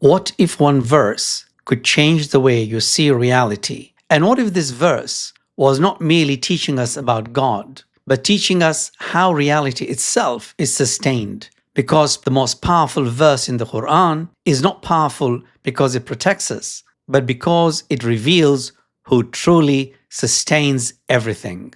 What if one verse could change the way you see reality? And what if this verse was not merely teaching us about God, but teaching us how reality itself is sustained? Because the most powerful verse in the Qur'an is not powerful because it protects us, but because it reveals who truly sustains everything.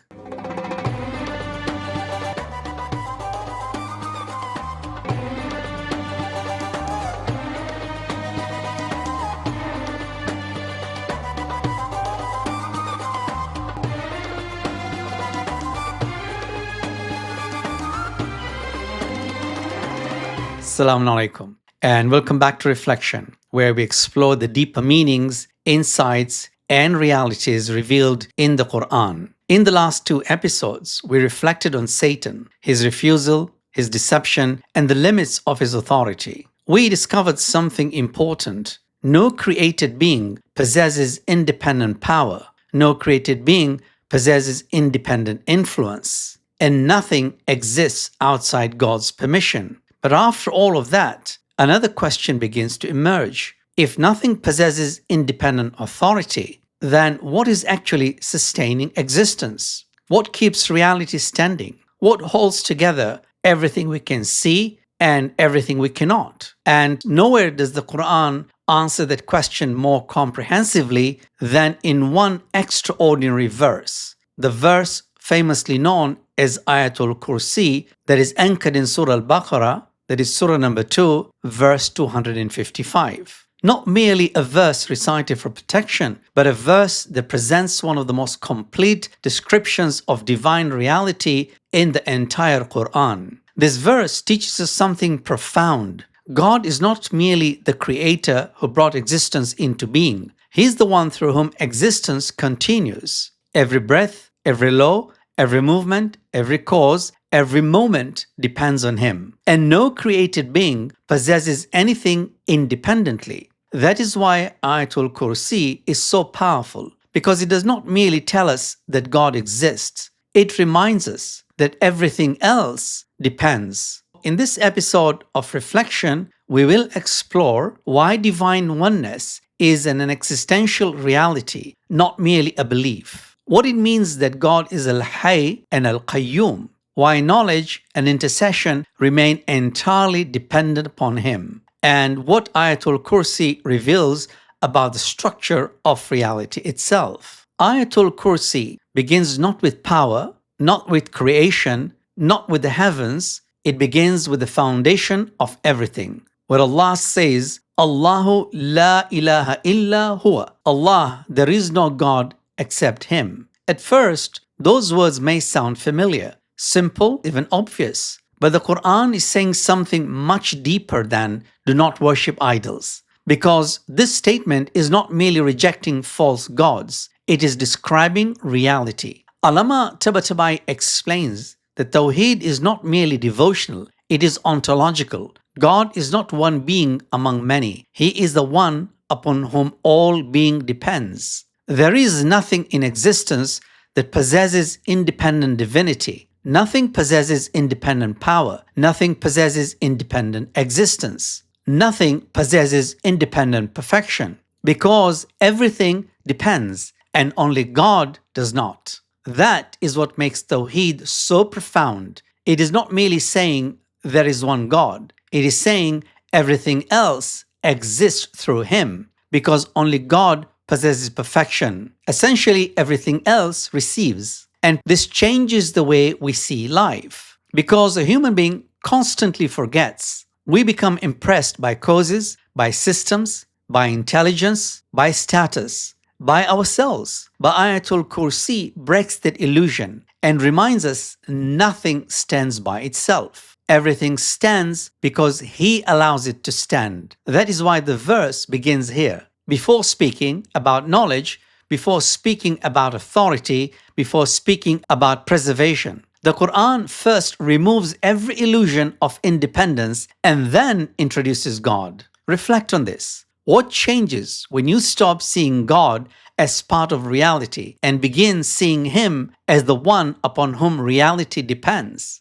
Assalamu alaikum, and welcome back to Reflection, where we explore the deeper meanings, insights, and realities revealed in the Qur'an. In the last two episodes, we reflected on Satan, his refusal, his deception, and the limits of his authority. We discovered something important. No created being possesses independent power. No created being possesses independent influence. And nothing exists outside God's permission. But after all of that, another question begins to emerge. If nothing possesses independent authority, then what is actually sustaining existence? What keeps reality standing? What holds together everything we can see and everything we cannot? And nowhere does the Qur'an answer that question more comprehensively than in one extraordinary verse. The verse famously known as Ayatul Kursi that is anchored in Surah Al-Baqarah, that is Surah number 2, verse 255. Not merely a verse recited for protection, but a verse that presents one of the most complete descriptions of divine reality in the entire Qur'an. This verse teaches us something profound. God is not merely the creator who brought existence into being. He is the one through whom existence continues. Every breath, every law, every movement, every cause, every moment depends on Him. And no created being possesses anything independently. That is why Ayatul Kursi is so powerful, because it does not merely tell us that God exists. It reminds us that everything else depends. In this episode of Reflection, we will explore why divine oneness is an existential reality, not merely a belief. What it means that God is Al-Hayy and Al-Qayyum. Why knowledge and intercession remain entirely dependent upon Him, and what Ayatul Kursi reveals about the structure of reality itself. Ayatul Kursi begins not with power, not with creation, not with the heavens. It begins with the foundation of everything, where Allah says, Allahu la ilaha illa huwa. Allah, there is no God except Him. At first, those words may sound familiar, simple, even obvious. But the Qur'an is saying something much deeper than do not worship idols. Because this statement is not merely rejecting false gods, it is describing reality. Allama Tabatabai explains that Tawhid is not merely devotional, it is ontological. God is not one being among many. He is the one upon whom all being depends. There is nothing in existence that possesses independent divinity. Nothing possesses independent power. Nothing possesses independent existence. Nothing possesses independent perfection. Because everything depends, and only God does not. That is what makes Tawhid so profound. It is not merely saying there is one God. It is saying everything else exists through Him, because only God possesses perfection. Essentially, everything else receives. And this changes the way we see life. Because a human being constantly forgets. We become impressed by causes, by systems, by intelligence, by status, by ourselves. But Ayatul Kursi breaks that illusion and reminds us nothing stands by itself. Everything stands because He allows it to stand. That is why the verse begins here. Before speaking about knowledge, before speaking about authority, before speaking about preservation, the Qur'an first removes every illusion of independence and then introduces God. Reflect on this. What changes when you stop seeing God as part of reality and begin seeing Him as the one upon whom reality depends?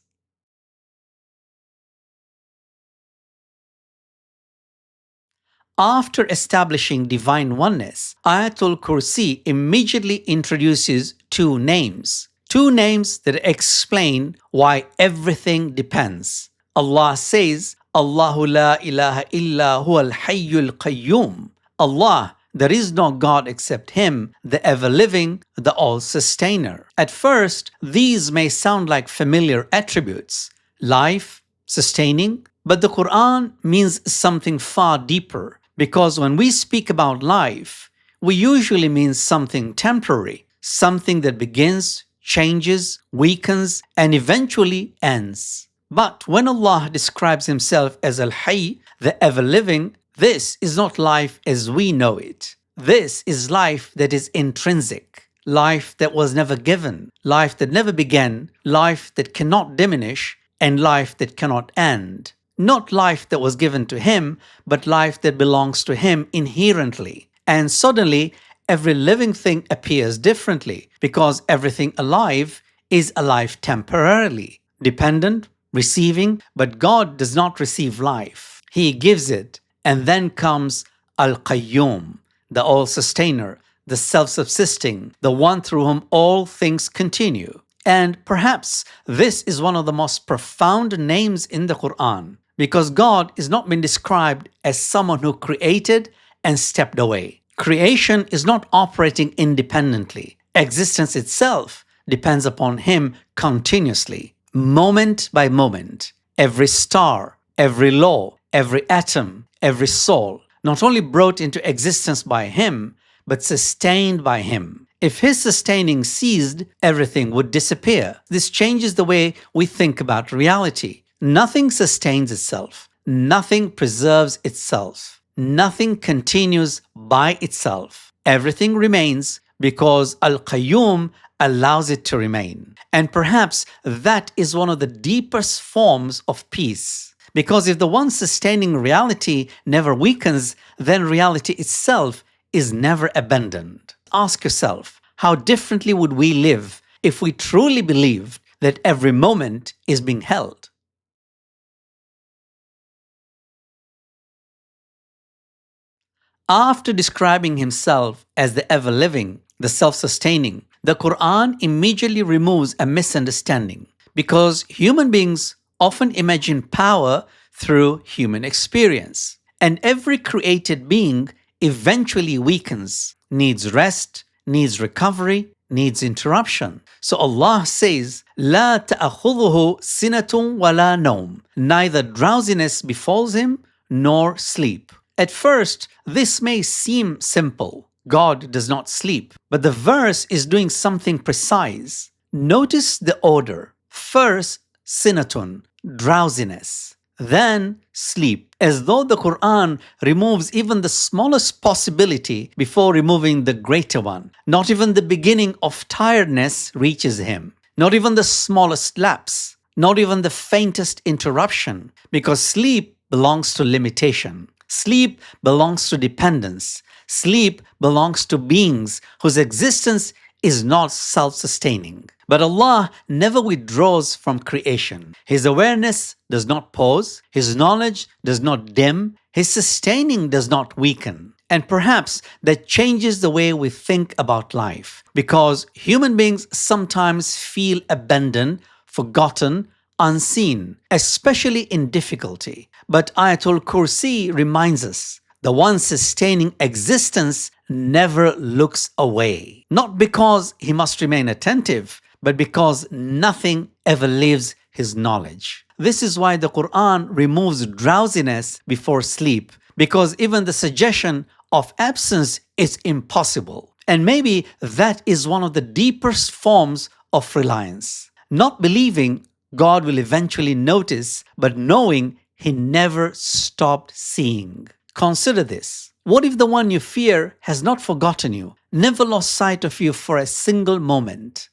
After establishing divine oneness, Ayatul Kursi immediately introduces two names. Two names that explain why everything depends. Allah says, Allahu la ilaha illa huwa al-Hayy al-Qayyum. Allah, there is no God except Him, the ever-living, the all-sustainer. At first, these may sound like familiar attributes, life, sustaining, but the Qur'an means something far deeper, because when we speak about life, we usually mean something temporary, something that begins, changes, weakens, and eventually ends. But when Allah describes Himself as Al-Hayy, the ever-living, this is not life as we know it. This is life that is intrinsic, life that was never given, life that never began, life that cannot diminish, and life that cannot end. Not life that was given to Him, but life that belongs to Him inherently. And suddenly, every living thing appears differently because everything alive is alive temporarily, dependent, receiving, but God does not receive life. He gives it. And then comes Al-Qayyum, the all-sustainer, the self-subsisting, the one through whom all things continue. And perhaps this is one of the most profound names in the Qur'an, because God is not been described as someone who created and stepped away. Creation is not operating independently. Existence itself depends upon Him continuously, moment by moment. Every star, every law, every atom, every soul, not only brought into existence by Him, but sustained by Him. If His sustaining ceased, everything would disappear. This changes the way we think about reality. Nothing sustains itself. Nothing preserves itself. Nothing continues by itself. Everything remains because Al-Qayyum allows it to remain. And perhaps that is one of the deepest forms of peace. Because if the one sustaining reality never weakens, then reality itself is never abandoned. Ask yourself, how differently would we live if we truly believed that every moment is being held? After describing Himself as the ever-living, the self-sustaining, the Qur'an immediately removes a misunderstanding, because human beings often imagine power through human experience. And every created being eventually weakens, needs rest, needs recovery, needs interruption. So Allah says, لا تأخذه سنة ولا نوم. Neither drowsiness befalls Him nor sleep. At first, this may seem simple. God does not sleep. But the verse is doing something precise. Notice the order. First, sinatun, drowsiness. Then sleep, as though the Qur'an removes even the smallest possibility before removing the greater one. Not even the beginning of tiredness reaches Him. Not even the smallest lapse. Not even the faintest interruption. Because sleep belongs to limitation. Sleep belongs to dependence. Sleep belongs to beings whose existence is not self-sustaining. But Allah never withdraws from creation. His awareness does not pause. His knowledge does not dim. His sustaining does not weaken. And perhaps that changes the way we think about life, because human beings sometimes feel abandoned, forgotten, unseen, especially in difficulty. But Ayatul Kursi reminds us, the one sustaining existence never looks away. Not because He must remain attentive, but because nothing ever leaves His knowledge. This is why the Qur'an removes drowsiness before sleep, because even the suggestion of absence is impossible. And maybe that is one of the deepest forms of reliance. Not believing God will eventually notice, but knowing He never stopped seeing. Consider this. What if the one you fear has not forgotten you, never lost sight of you for a single moment?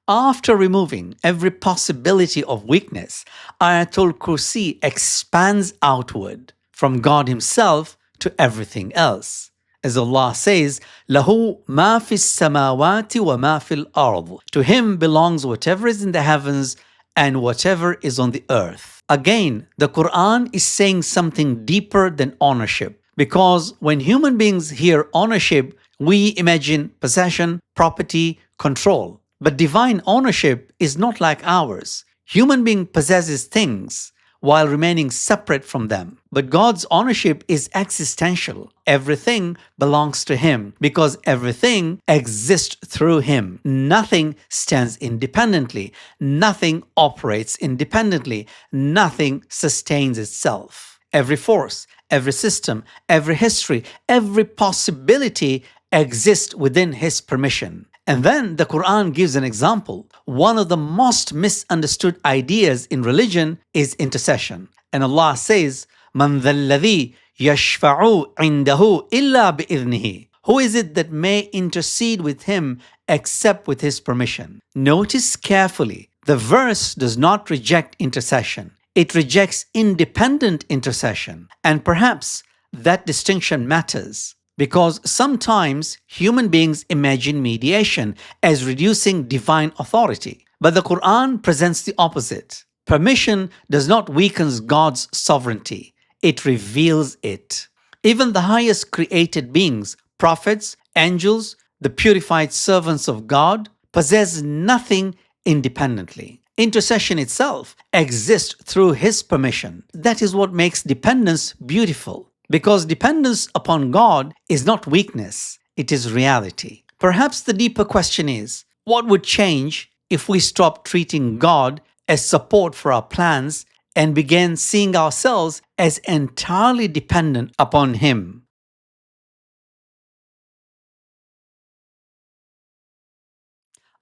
After removing every possibility of weakness, Ayatul Kursi expands outward from God Himself to everything else. As Allah says, "Lahu ma fis samawati wa ma fil ard." To Him belongs whatever is in the heavens and whatever is on the earth. Again, the Qur'an is saying something deeper than ownership, because when human beings hear ownership, we imagine possession, property, control. But divine ownership is not like ours. Human being possesses things while remaining separate from them. But God's ownership is existential. Everything belongs to Him because everything exists through Him. Nothing stands independently. Nothing operates independently. Nothing sustains itself. Every force, every system, every history, every possibility exists within His permission. And then the Quran gives an example. One of the most misunderstood ideas in religion is intercession. And Allah says, "Man dhalladhi yashfa'u indahu illa bi'idhnihi." Who is it that may intercede with Him except with His permission? Notice carefully, the verse does not reject intercession. It rejects independent intercession. And perhaps that distinction matters, because sometimes human beings imagine mediation as reducing divine authority. But the Quran presents the opposite. Permission does not weaken God's sovereignty, it reveals it. Even the highest created beings, prophets, angels, the purified servants of God, possess nothing independently. Intercession itself exists through His permission. That is what makes dependence beautiful. Because dependence upon God is not weakness, it is reality. Perhaps the deeper question is, what would change if we stopped treating God as support for our plans and began seeing ourselves as entirely dependent upon Him?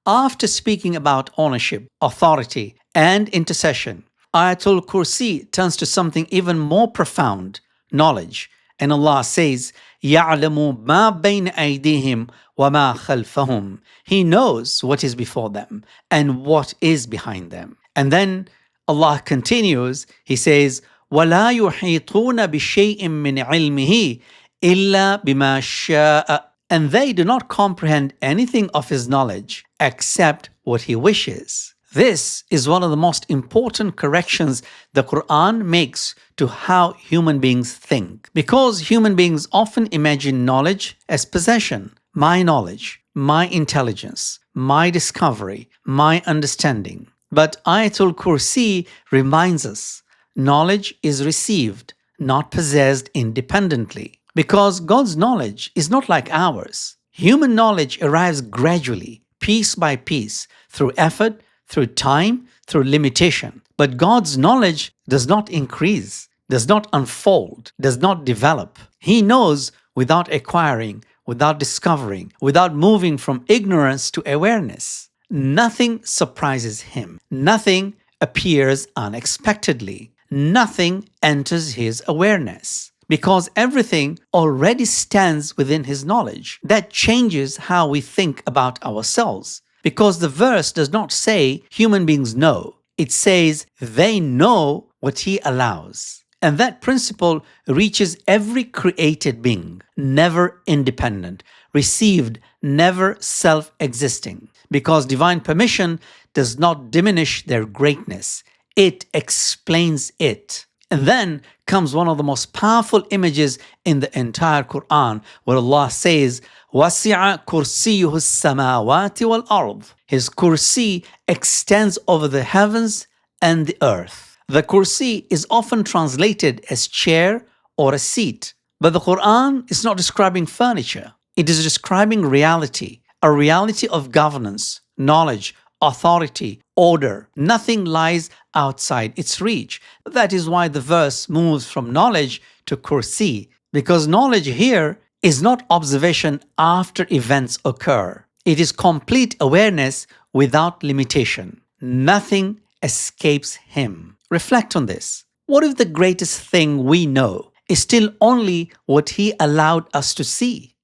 After speaking about ownership, authority, and intercession, Ayatul Kursi turns to something even more profound: knowledge. And Allah says, يَعْلَمُ مَا بَيْنَ أَيْدِيهِمْ وَمَا خَلْفَهُمْ. He knows what is before them and what is behind them. And then Allah continues, He says, وَلَا يُحِيطُونَ بِشَيْءٍ مِّنْ عِلْمِهِ إِلَّا بِمَا شَاءَ. And they do not comprehend anything of His knowledge except what He wishes. This is one of the most important corrections the Quran makes to how human beings think. Because human beings often imagine knowledge as possession. My knowledge, my intelligence, my discovery, my understanding. But Ayatul Kursi reminds us, knowledge is received, not possessed independently. Because God's knowledge is not like ours. Human knowledge arrives gradually, piece by piece, through effort, through time, through limitation. But God's knowledge does not increase, does not unfold, does not develop. He knows without acquiring, without discovering, without moving from ignorance to awareness. Nothing surprises Him. Nothing appears unexpectedly. Nothing enters His awareness. Because everything already stands within His knowledge. That changes how we think about ourselves. Because the verse does not say human beings know. It says they know what He allows. And that principle reaches every created being, never independent, received, never self-existing. Because divine permission does not diminish their greatness. It explains it. And then comes one of the most powerful images in the entire Quran, where Allah says, وَسِعَ كُرْسِيُّهُ السَّمَاوَاتِ وَالْأَرْضِ. His kursi extends over the heavens and the earth. The kursi is often translated as chair or a seat. But the Quran is not describing furniture. It is describing reality, a reality of governance, knowledge, authority, order. Nothing lies outside its reach. That is why the verse moves from knowledge to kursi, because knowledge here is not observation after events occur. It is complete awareness without limitation. Nothing escapes Him. Reflect on this. What if the greatest thing we know is still only what He allowed us to see?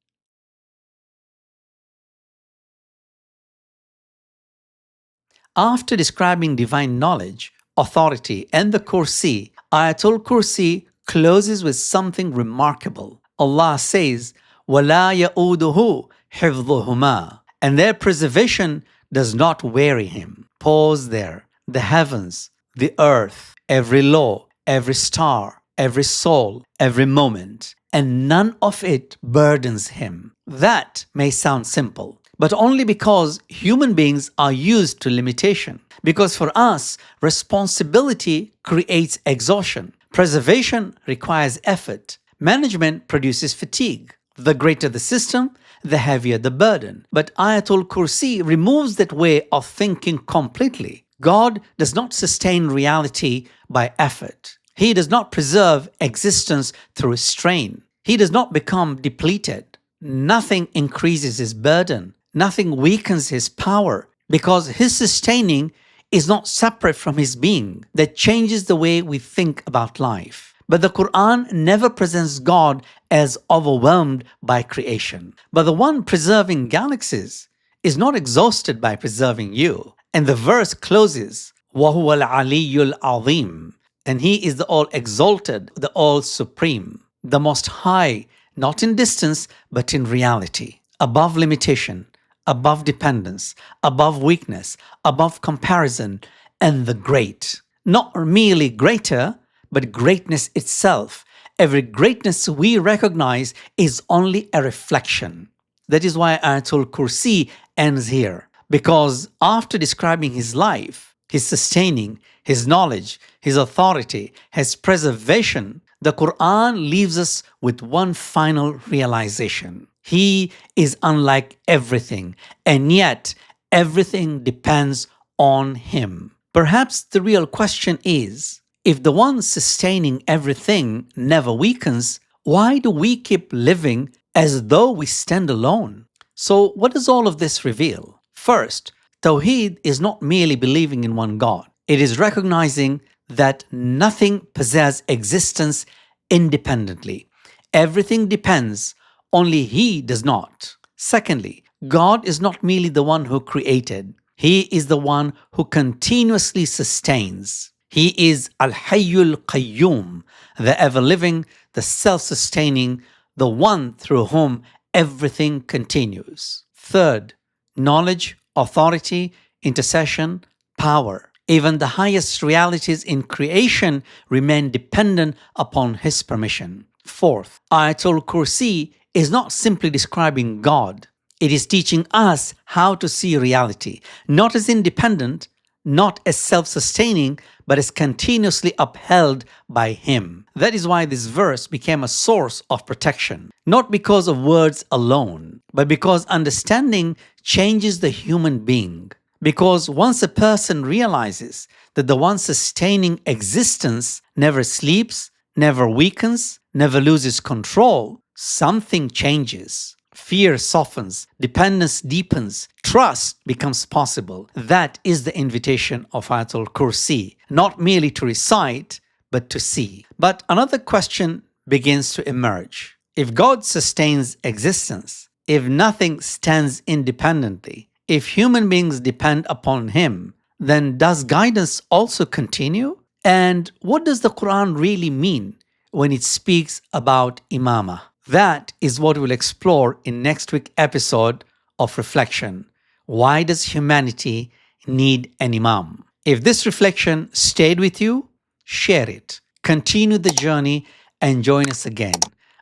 After describing divine knowledge, authority, and the Kursi, Ayatul Kursi closes with something remarkable. Allah says, وَلَا يَؤُودُهُ حِفْظُهُمَا. And their preservation does not weary Him. Pause there. the heavens, the earth, every law, every star, every soul, every moment, and none of it burdens him. That may sound simple, but only because human beings are used to limitation. Because for us, responsibility creates exhaustion. Preservation requires effort. Management produces fatigue. The greater the system, the heavier the burden. But Al-Kursi removes that way of thinking completely. God does not sustain reality by effort. He does not preserve existence through strain. He does not become depleted. Nothing increases his burden. Nothing weakens his power, because his sustaining is not separate from his being. That changes the way we think about life. But the Qur'an never presents God as overwhelmed by creation. But the one preserving galaxies is not exhausted by preserving you. And the verse closes, وَهُوَ الْعَلِيُّ الْعَظِيمُ, and he is the all-exalted, the all-supreme, the most high, not in distance, but in reality, above limitation, above dependence, above weakness, above comparison, and the great. Not merely greater, but greatness itself. Every greatness we recognize is only a reflection. That is why Ayatul Kursi ends here. Because after describing his life, his sustaining, his knowledge, his authority, his preservation, the Qur'an leaves us with one final realization. He is unlike everything, and yet everything depends on him. Perhaps the real question is, if the one sustaining everything never weakens, why do we keep living as though we stand alone? So what does all of this reveal? First, Tawhid is not merely believing in one God. It is recognizing that nothing possesses existence independently. Everything depends, only He does not. Secondly, God is not merely the one who created. He is the one who continuously sustains. He is Al-Hayy Al-Qayyum, the ever-living, the self-sustaining, the one through whom everything continues. Third, knowledge, authority, intercession, power. Even the highest realities in creation remain dependent upon His permission. Fourth, Ayatul Kursi is not simply describing God. It is teaching us how to see reality, not as independent, not as self-sustaining, but as continuously upheld by Him. That is why this verse became a source of protection, not because of words alone, but because understanding changes the human being. Because once a person realizes that the one sustaining existence never sleeps, never weakens, never loses control, something changes. Fear softens, dependence deepens, trust becomes possible. That is the invitation of Ayatul Kursi, not merely to recite, but to see. But another question begins to emerge. If God sustains existence, if nothing stands independently, if human beings depend upon Him, then does guidance also continue? And what does the Qur'an really mean when it speaks about imamah? That is what we'll explore in next week's episode of Reflection. Why does humanity need an imam? If this reflection stayed with you, share it. Continue the journey and join us again.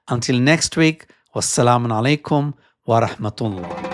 Until next week, wassalamu alaikum wa rahmatullah.